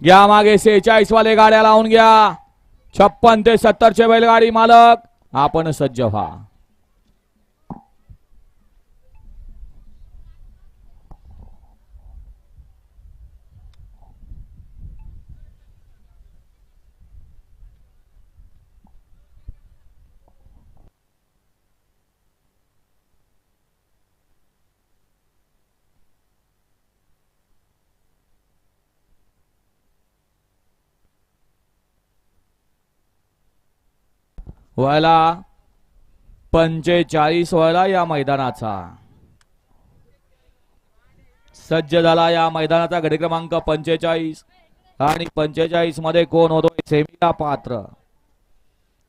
घ्या मागे 46 वाले गाड्या लावून घ्या. 56 ते 70 चे बैलगाडी मालक आपण सज्ज व्हा. व्हायला 45 व्हायला या मैदानाचा सज्ज झाला. या मैदानाचा गडी क्रमांक 45 आणि 45 मध्ये कोण होतोय सेमीला पात्र.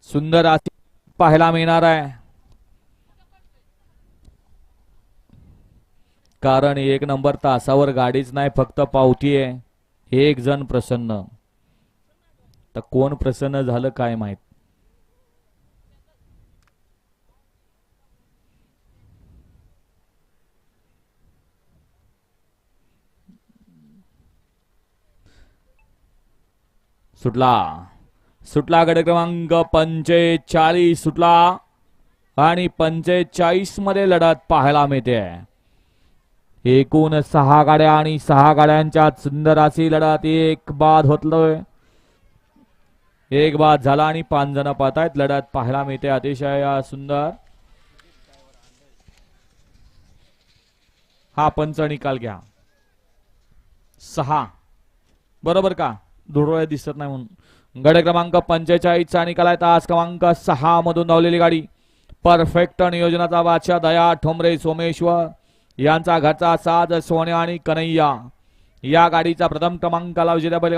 सुंदर अशी पाहायला मिळणार आहे. कारण 1 नंबर तासावर गाडीच नाही, फक्त पावती आहे. एक जण प्रसन्न. तर कोण प्रसन्न झालं काय माहित. सुटला गड क्रमांक 45 सुटला आणि 45 मध्ये लढत पाहायला मिळते. एकूण 6 गाड्या आणि 6 गाड्यांच्या सुंदर अशी लढत. एक बाद होतलोय, एक बाद झाला आणि 5 जण पाहतायत. लढत पाहायला मिळते अतिशय सुंदर. हा पंच निकाल घ्या. 6 बरोबर का? धुळोळे दिसत नाही म्हणून. गड क्रमांक 45 चा निकाल आहे. तास क्रमांक 6 मधून धावलेली गाडी परफेक्ट नियोजनाचा बादशाह दया ठोंबरे सोमेश्वर यांचा घरचा साज सोन्या आणि कन्हैया या गाडीचा प्रथम क्रमांकाला विजेता बैल